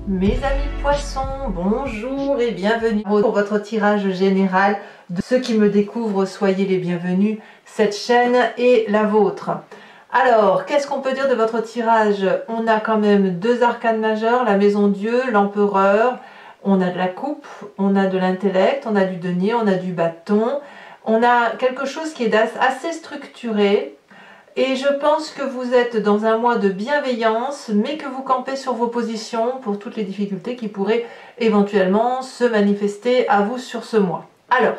Mes amis poissons, bonjour et bienvenue pour votre tirage général. De ceux qui me découvrent, soyez les bienvenus. Cette chaîne est la vôtre. Alors, qu'est-ce qu'on peut dire de votre tirage? On a quand même deux arcanes majeures, la maison Dieu, l'empereur. On a de la coupe, on a de l'intellect, on a du denier, on a du bâton. On a quelque chose qui est assez structuré. Et je pense que vous êtes dans un mois de bienveillance, mais que vous campez sur vos positions pour toutes les difficultés qui pourraient éventuellement se manifester à vous sur ce mois. Alors,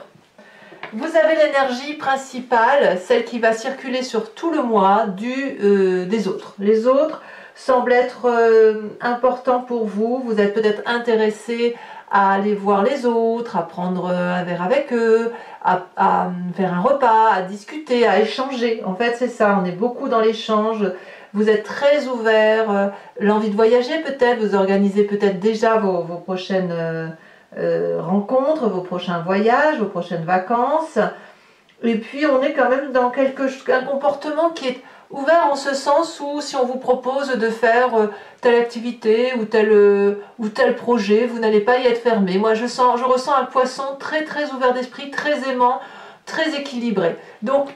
vous avez l'énergie principale, celle qui va circuler sur tout le mois des autres. Les autres semblent être importants pour vous. Vous êtes peut-être intéressé à aller voir les autres, à prendre un verre avec eux, à faire un repas, à discuter, à échanger. En fait, c'est ça, on est beaucoup dans l'échange. Vous êtes très ouvert, l'envie de voyager peut-être, vous organisez peut-être déjà vos prochaines rencontres, vos prochains voyages, vos prochaines vacances. Et puis, on est quand même dans un comportement qui est ouvert en ce sens où si on vous propose de faire telle activité ou tel projet, vous n'allez pas y être fermé. Moi, je ressens un poisson très très ouvert d'esprit, très aimant, très équilibré. Donc,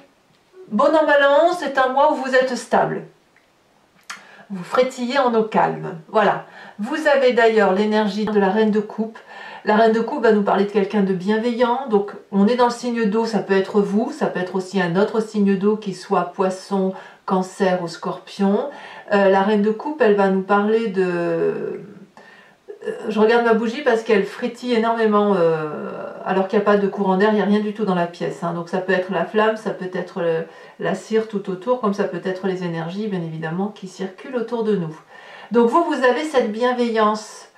bon an mal an, c'est un mois où vous êtes stable. Vous frétillez en eau calme. Voilà. Vous avez d'ailleurs l'énergie de la reine de coupe. La reine de coupe va nous parler de quelqu'un de bienveillant. Donc, on est dans le signe d'eau, ça peut être vous, ça peut être aussi un autre signe d'eau qui soit poisson, cancer ou scorpion. La reine de coupe, elle va nous parler de... Je regarde ma bougie parce qu'elle frétille énormément alors qu'il n'y a pas de courant d'air, il n'y a rien du tout dans la pièce. Hein. Donc ça peut être la flamme, ça peut être la cire tout autour, comme ça peut être les énergies, bien évidemment, qui circulent autour de nous. Donc vous avez cette bienveillance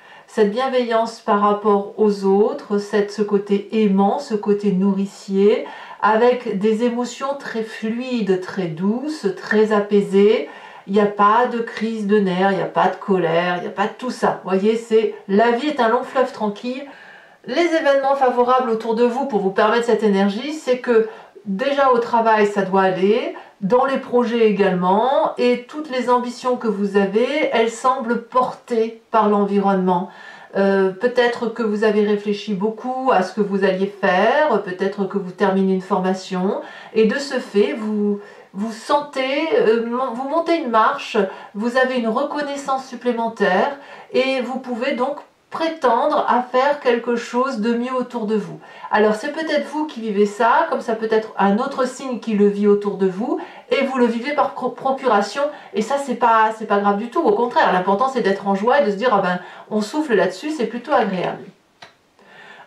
par rapport aux autres, ce côté aimant, ce côté nourricier, avec des émotions très fluides, très douces, très apaisées. Il n'y a pas de crise de nerfs, il n'y a pas de colère, il n'y a pas de tout ça. Vous voyez, la vie est un long fleuve tranquille. Les événements favorables autour de vous pour vous permettre cette énergie, c'est que déjà au travail, ça doit aller, dans les projets également, et toutes les ambitions que vous avez, elles semblent portées par l'environnement. Peut-être que vous avez réfléchi beaucoup à ce que vous alliez faire, peut-être que vous terminez une formation, et de ce fait, vous sentez, vous montez une marche, vous avez une reconnaissance supplémentaire, et vous pouvez donc prétendre à faire quelque chose de mieux autour de vous. Alors c'est peut-être vous qui vivez ça, comme ça peut être un autre signe qui le vit autour de vous, et vous le vivez par procuration, et ça c'est pas grave du tout, au contraire, l'important c'est d'être en joie et de se dire, ah ben, on souffle là-dessus, c'est plutôt agréable.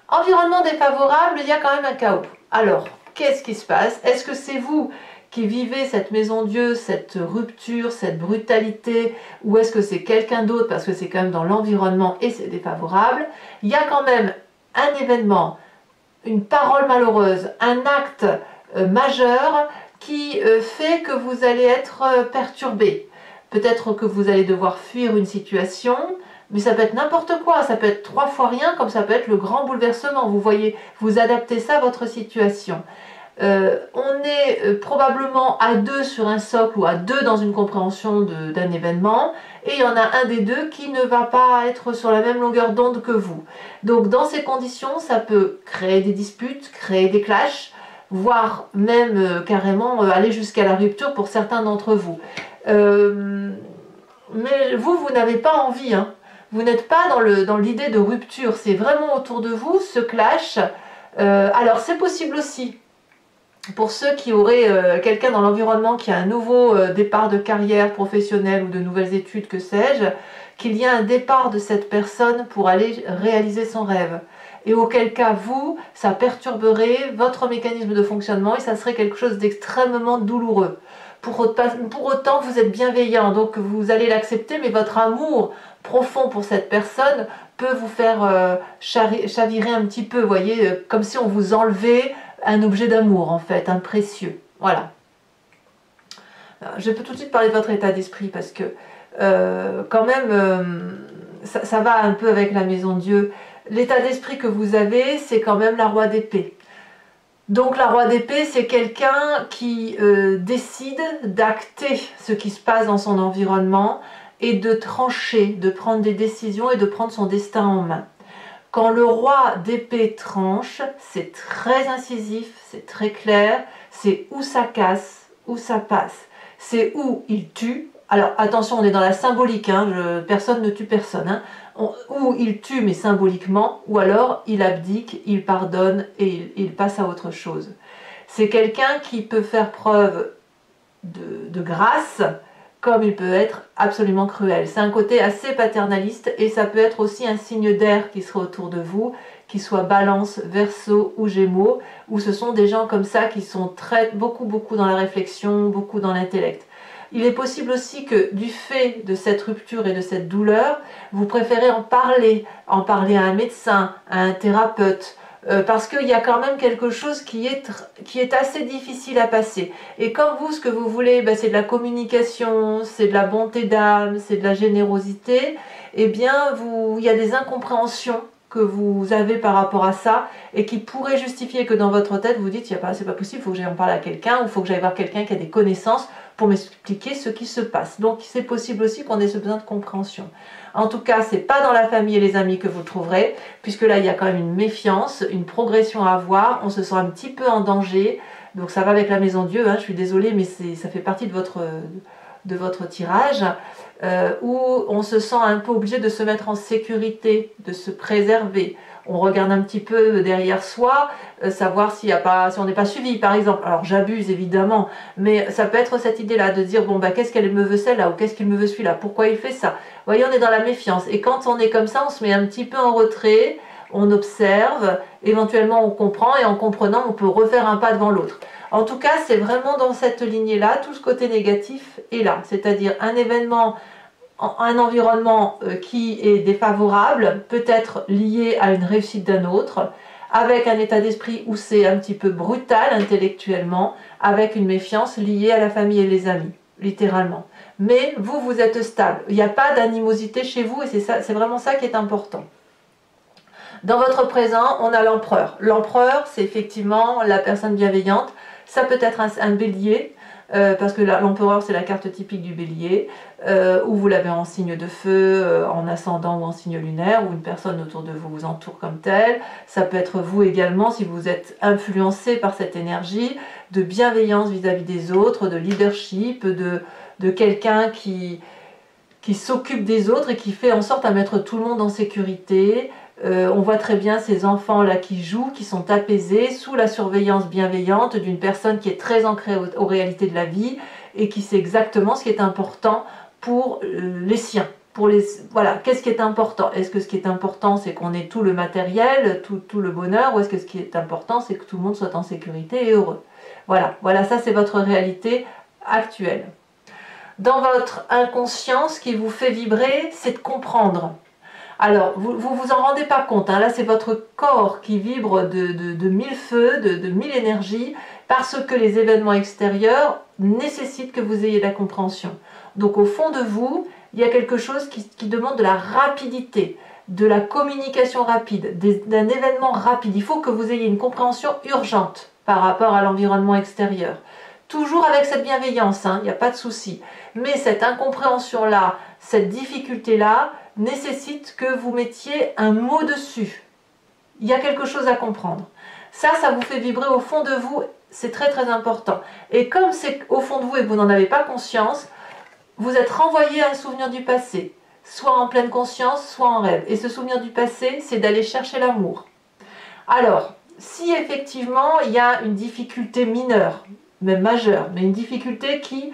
Environnement défavorable, il y a quand même un chaos. Alors, qu'est-ce qui se passe? Est-ce que c'est vous qui vivez cette maison Dieu, cette rupture, cette brutalité, ou est-ce que c'est quelqu'un d'autre parce que c'est quand même dans l'environnement et c'est défavorable? Il y a quand même un événement, une parole malheureuse, un acte majeur qui fait que vous allez être perturbé. Peut-être que vous allez devoir fuir une situation, mais ça peut être n'importe quoi, ça peut être 3 fois rien, comme ça peut être le grand bouleversement. Vous voyez, vous adaptez ça à votre situation. On est probablement à 2 sur un socle ou à 2 dans une compréhension d'un événement, et il y en a un des deux qui ne va pas être sur la même longueur d'onde que vous. Donc dans ces conditions, ça peut créer des disputes, créer des clashs, voire même carrément aller jusqu'à la rupture pour certains d'entre vous. Mais vous n'avez pas envie, hein. Vous n'êtes pas dans l'idée de rupture, c'est vraiment autour de vous ce clash. Alors c'est possible aussi, pour ceux qui auraient quelqu'un dans l'environnement qui a un nouveau départ de carrière professionnelle ou de nouvelles études, que sais-je, qu'il y a un départ de cette personne pour aller réaliser son rêve. Et auquel cas, vous, ça perturberait votre mécanisme de fonctionnement et ça serait quelque chose d'extrêmement douloureux. Pour autant, vous êtes bienveillant, donc vous allez l'accepter, mais votre amour profond pour cette personne peut vous faire chavirer un petit peu, vous voyez, comme si on vous enlevait un objet d'amour en fait, un précieux. Voilà. Alors, je peux tout de suite parler de votre état d'esprit parce que quand même ça va un peu avec la maison Dieu. L'état d'esprit que vous avez, c'est quand même la roi d'épée. Donc la roi d'épée, c'est quelqu'un qui décide d'acter ce qui se passe dans son environnement et de trancher, de prendre des décisions et de prendre son destin en main. Quand le roi d'épée tranche, c'est très incisif, c'est très clair, c'est où ça casse, où ça passe. C'est où il tue. Alors attention, on est dans la symbolique, hein, personne ne tue personne. Hein. Où il tue mais symboliquement, ou alors il abdique, il pardonne et il passe à autre chose. C'est quelqu'un qui peut faire preuve de grâce, comme il peut être absolument cruel. C'est un côté assez paternaliste et ça peut être aussi un signe d'air qui serait autour de vous, qui soit Balance, Verseau ou Gémeaux, où ce sont des gens comme ça qui sont beaucoup dans la réflexion, beaucoup dans l'intellect. Il est possible aussi que du fait de cette rupture et de cette douleur, vous préférez en parler à un médecin, à un thérapeute, parce qu'il y a quand même quelque chose qui est assez difficile à passer. Et comme vous, ce que vous voulez, c'est de la communication, c'est de la bonté d'âme, c'est de la générosité, eh bien, il y a des incompréhensions que vous avez par rapport à ça et qui pourraient justifier que dans votre tête, vous dites, c'est pas possible, il faut que j'aille en parler à quelqu'un ou il faut que j'aille voir quelqu'un qui a des connaissances pour m'expliquer ce qui se passe. Donc, c'est possible aussi qu'on ait ce besoin de compréhension. En tout cas, c'est pas dans la famille et les amis que vous trouverez, puisque là, il y a quand même une méfiance, une progression à avoir, on se sent un petit peu en danger, donc ça va avec la maison Dieu, hein, je suis désolée, mais ça fait partie de votre tirage, où on se sent un peu obligé de se mettre en sécurité, de se préserver. On regarde un petit peu derrière soi, savoir si on n'est pas suivi par exemple. Alors j'abuse évidemment, mais ça peut être cette idée-là de dire, bon qu'est-ce qu'elle me veut celle-là, ou qu'est-ce qu'il me veut celui-là, pourquoi il fait ça. Vous voyez, on est dans la méfiance, et quand on est comme ça, on se met un petit peu en retrait, on observe, éventuellement on comprend, et en comprenant, on peut refaire un pas devant l'autre. En tout cas, c'est vraiment dans cette lignée-là, tout ce côté négatif est là, c'est-à-dire un événement, un environnement qui est défavorable, peut être lié à une réussite d'un autre, avec un état d'esprit où c'est un petit peu brutal intellectuellement, avec une méfiance liée à la famille et les amis, littéralement. Mais vous êtes stable, il n'y a pas d'animosité chez vous et c'est vraiment ça qui est important. Dans votre présent, on a l'empereur. L'empereur, c'est effectivement la personne bienveillante, ça peut être un bélier, parce que l'empereur c'est la carte typique du bélier, où vous l'avez en signe de feu, en ascendant ou en signe lunaire, ou une personne autour de vous vous entoure comme telle. Ça peut être vous également si vous êtes influencé par cette énergie de bienveillance vis-à-vis des autres, de leadership, de quelqu'un qui s'occupe des autres et qui fait en sorte à mettre tout le monde en sécurité. On voit très bien ces enfants-là qui jouent, qui sont apaisés, sous la surveillance bienveillante d'une personne qui est très ancrée aux réalités de la vie et qui sait exactement ce qui est important pour les siens. Voilà, qu'est-ce qui est important? Est-ce que ce qui est important, c'est qu'on ait tout le matériel, tout le bonheur, ou est-ce que ce qui est important, c'est que tout le monde soit en sécurité et heureux? Voilà, ça c'est votre réalité actuelle. Dans votre inconscient, ce qui vous fait vibrer, c'est de comprendre. Alors, vous en rendez pas compte, hein, là c'est votre corps qui vibre de mille feux, de mille énergies, parce que les événements extérieurs nécessitent que vous ayez de la compréhension. Donc au fond de vous, il y a quelque chose qui demande de la rapidité, de la communication rapide, d'un événement rapide. Il faut que vous ayez une compréhension urgente par rapport à l'environnement extérieur. Toujours avec cette bienveillance, il n'y a pas de souci. Mais cette incompréhension-là, cette difficulté-là, nécessite que vous mettiez un mot dessus. Il y a quelque chose à comprendre. Ça vous fait vibrer au fond de vous, c'est très très important. Et comme c'est au fond de vous et que vous n'en avez pas conscience, vous êtes renvoyé à un souvenir du passé, soit en pleine conscience, soit en rêve. Et ce souvenir du passé, c'est d'aller chercher l'amour. Alors, si effectivement il y a une difficulté mineure, même majeure, mais une difficulté qui,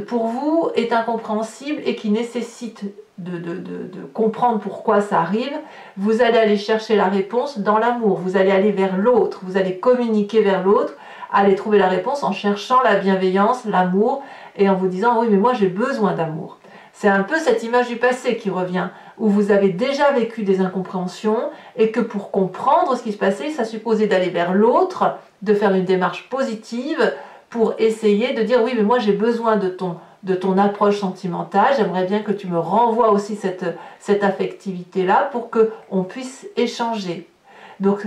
pour vous, est incompréhensible et qui nécessite de comprendre pourquoi ça arrive, vous allez aller chercher la réponse dans l'amour, vous allez aller vers l'autre, vous allez communiquer vers l'autre, aller trouver la réponse en cherchant la bienveillance, l'amour, et en vous disant, oui mais moi j'ai besoin d'amour. C'est un peu cette image du passé qui revient, où vous avez déjà vécu des incompréhensions, et que pour comprendre ce qui se passait, ça supposait d'aller vers l'autre, de faire une démarche positive, pour essayer de dire, oui mais moi j'ai besoin de ton approche sentimentale, j'aimerais bien que tu me renvoies aussi cette affectivité-là pour qu'on puisse échanger. Donc,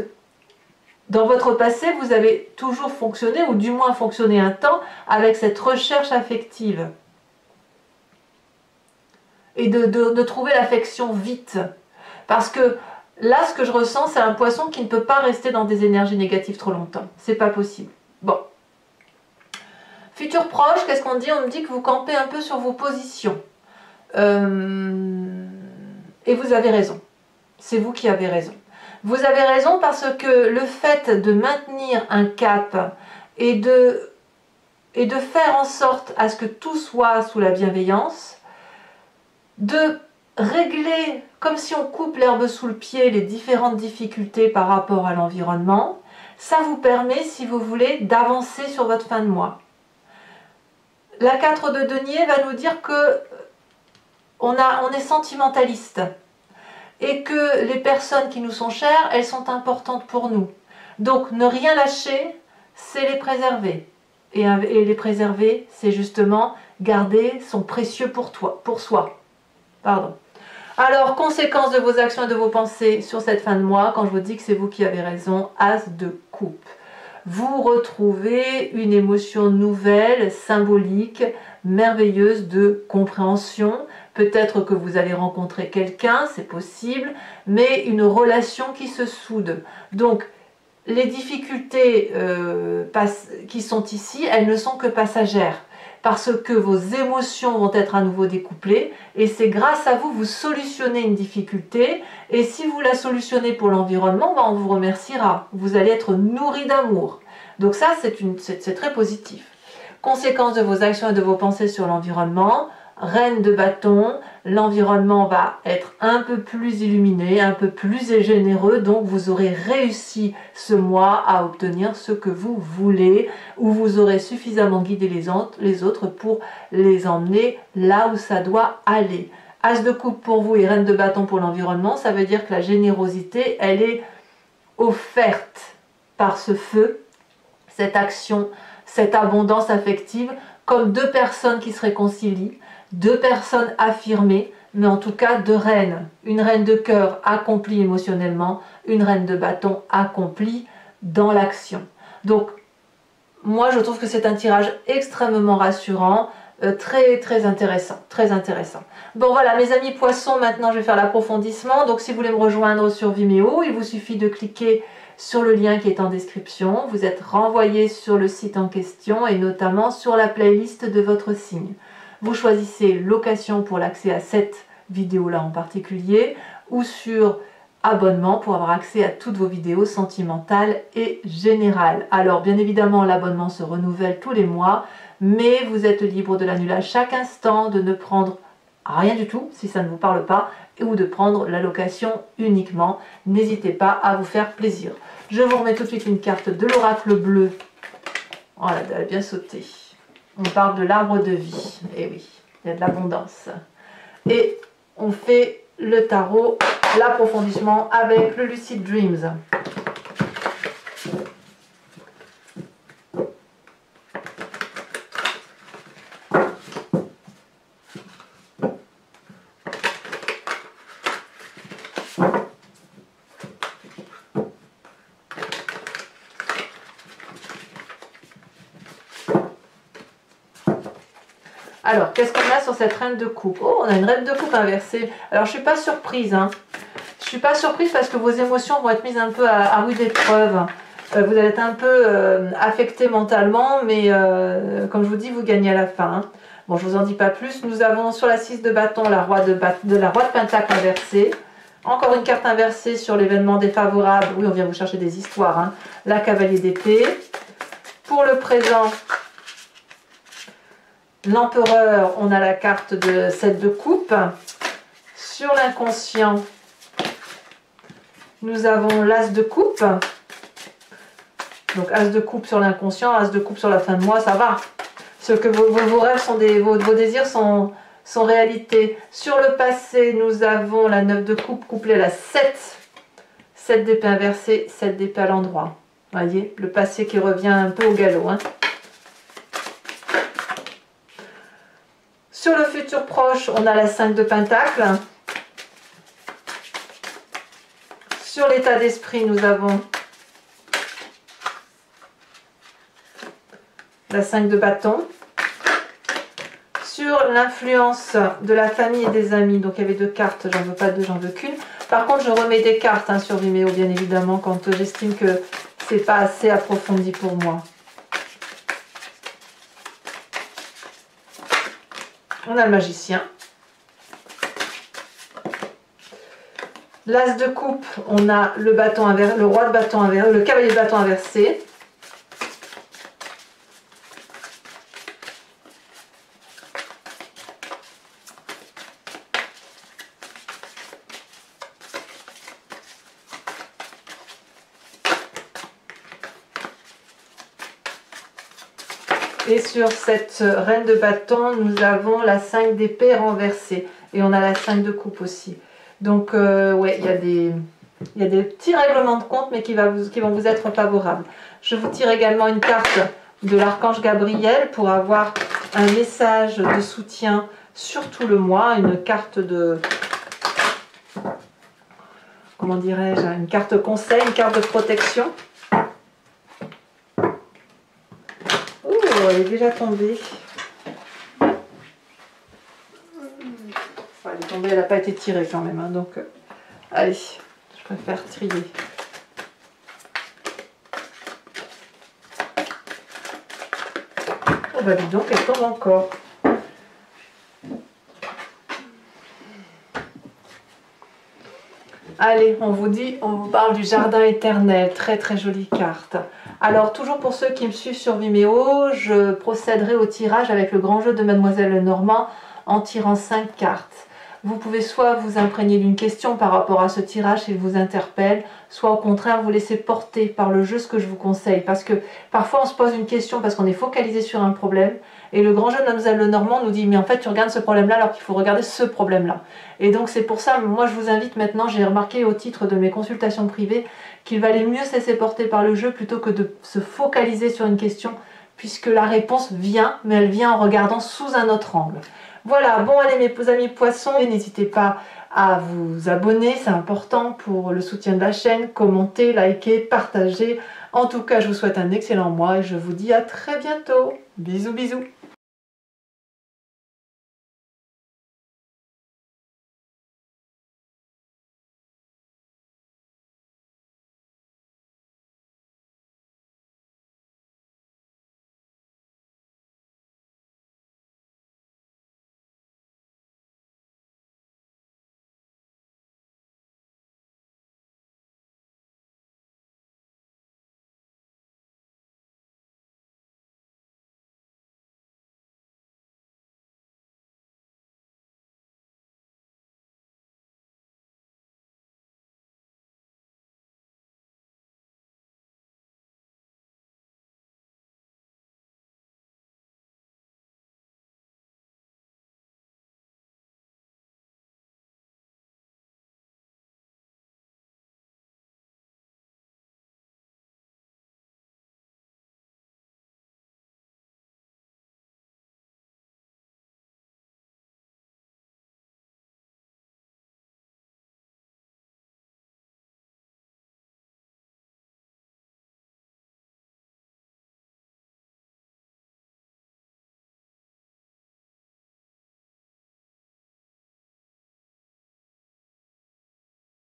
dans votre passé, vous avez toujours fonctionné, ou du moins fonctionné un temps, avec cette recherche affective. et de trouver l'affection vite. Parce que là, ce que je ressens, c'est un poisson qui ne peut pas rester dans des énergies négatives trop longtemps. C'est pas possible. Bon. Futur proche, qu'est-ce qu'on dit? On me dit que vous campez un peu sur vos positions. Et vous avez raison. C'est vous qui avez raison. Vous avez raison parce que le fait de maintenir un cap et de faire en sorte à ce que tout soit sous la bienveillance, de régler, comme si on coupe l'herbe sous le pied, les différentes difficultés par rapport à l'environnement, ça vous permet, si vous voulez, d'avancer sur votre fin de mois. La 4 de denier va nous dire que on est sentimentaliste et que les personnes qui nous sont chères, elles sont importantes pour nous. Donc ne rien lâcher, c'est les préserver. Et les préserver, c'est justement garder son précieux pour soi. Pardon. Alors, conséquence de vos actions et de vos pensées sur cette fin de mois, quand je vous dis que c'est vous qui avez raison, As de coupe. Vous retrouvez une émotion nouvelle, symbolique, merveilleuse de compréhension. Peut-être que vous allez rencontrer quelqu'un, c'est possible, mais une relation qui se soude. Donc, les difficultés qui sont ici, elles ne sont que passagères. Parce que vos émotions vont être à nouveau découplées et c'est grâce à vous, vous solutionnez une difficulté et si vous la solutionnez pour l'environnement, ben on vous remerciera. Vous allez être nourri d'amour. Donc ça, c'est très positif. Conséquence de vos actions et de vos pensées sur l'environnement, Reine de bâton, l'environnement va être un peu plus illuminé, un peu plus généreux, donc vous aurez réussi ce mois à obtenir ce que vous voulez, ou vous aurez suffisamment guidé les autres pour les emmener là où ça doit aller. As de coupe pour vous et Reine de bâton pour l'environnement, ça veut dire que la générosité, elle est offerte par ce feu, cette action, cette abondance affective, comme deux personnes qui se réconcilient, deux personnes affirmées, mais en tout cas deux reines. Une reine de cœur accomplie émotionnellement, une reine de bâton accomplie dans l'action. Donc, moi je trouve que c'est un tirage extrêmement rassurant, très intéressant, très intéressant. Bon voilà mes amis poissons, maintenant je vais faire l'approfondissement. Donc si vous voulez me rejoindre sur Vimeo, il vous suffit de cliquer sur le lien qui est en description. Vous êtes renvoyé sur le site en question et notamment sur la playlist de votre signe. Vous choisissez location pour l'accès à cette vidéo-là en particulier ou sur abonnement pour avoir accès à toutes vos vidéos sentimentales et générales. Alors bien évidemment l'abonnement se renouvelle tous les mois, mais vous êtes libre de l'annuler à chaque instant, de ne prendre rien du tout si ça ne vous parle pas ou de prendre la location uniquement. N'hésitez pas à vous faire plaisir. Je vous remets tout de suite une carte de l'oracle bleu. Oh là, elle a bien sauté. On parle de l'arbre de vie. Et oui, il y a de l'abondance. Et on fait le tarot, l'approfondissement avec le Lucid Dreams. Alors, qu'est-ce qu'on a sur cette reine de coupe? Oh, on a une reine de coupe inversée. Alors, je ne suis pas surprise. Hein. Je ne suis pas surprise parce que vos émotions vont être mises un peu à rude épreuve. Vous allez être un peu affecté mentalement, mais comme je vous dis, vous gagnez à la fin. Hein. Bon, je ne vous en dis pas plus. Nous avons sur la 6 de bâton la roi de pentacle inversée. Encore une carte inversée sur l'événement défavorable. Oui, on vient vous chercher des histoires. Hein. La cavalier d'épée. Pour le présent... L'empereur, on a la carte de 7 de coupe. Sur l'inconscient, nous avons l'as de coupe. Donc as de coupe sur l'inconscient, as de coupe sur la fin de mois, ça va. Ce que vos rêves sont vos désirs sont réalité. Sur le passé, nous avons la 9 de coupe couplée à la 7. 7 d'épée inversée, 7 d'épée à l'endroit. Vous voyez, le passé qui revient un peu au galop. Hein. Sur le futur proche, on a la 5 de pentacle. Sur l'état d'esprit, nous avons la 5 de bâton. sur l'influence de la famille et des amis. Donc il y avait 2 cartes, j'en veux pas 2, j'en veux qu'une. Par contre, je remets des cartes sur Vimeo, bien évidemment, quand j'estime que c'est pas assez approfondi pour moi. On a le magicien. L'as de coupe, on a le bâton inversé, le roi de bâton inversé, le cavalier de bâton inversé. Et sur cette reine de bâton, nous avons la 5 d'épée renversée. Et on a la 5 de coupe aussi. Donc, ouais, il y a des petits règlements de compte, mais qui vont vous être favorables. Je vous tire également une carte de l'archange Gabriel pour avoir un message de soutien sur tout le mois. Une carte de... Comment dirais-je? Une carte conseil, une carte de protection. Elle est déjà tombée. Enfin, elle est tombée, elle n'a pas été tirée quand même. Donc, allez, je préfère trier. Oh bah dis donc, elle tombe encore. Allez, on vous parle du jardin éternel. Très très jolie carte. Alors, toujours pour ceux qui me suivent sur Vimeo, je procéderai au tirage avec le grand jeu de Mademoiselle Lenormand en tirant 5 cartes. Vous pouvez soit vous imprégner d'une question par rapport à ce tirage s'il vous interpelle, soit au contraire vous laisser porter par le jeu, ce que je vous conseille. Parce que parfois on se pose une question parce qu'on est focalisé sur un problème et le grand jeu de Mademoiselle Lenormand nous dit mais en fait tu regardes ce problème-là alors qu'il faut regarder ce problème-là. Et donc c'est pour ça, moi je vous invite maintenant, j'ai remarqué au titre de mes consultations privées qu'il valait mieux se laisser porter par le jeu plutôt que de se focaliser sur une question puisque la réponse vient, mais elle vient en regardant sous un autre angle. Voilà, bon allez mes amis poissons, n'hésitez pas à vous abonner, c'est important pour le soutien de la chaîne, commenter, liker, partager. En tout cas, je vous souhaite un excellent mois et je vous dis à très bientôt. Bisous bisous.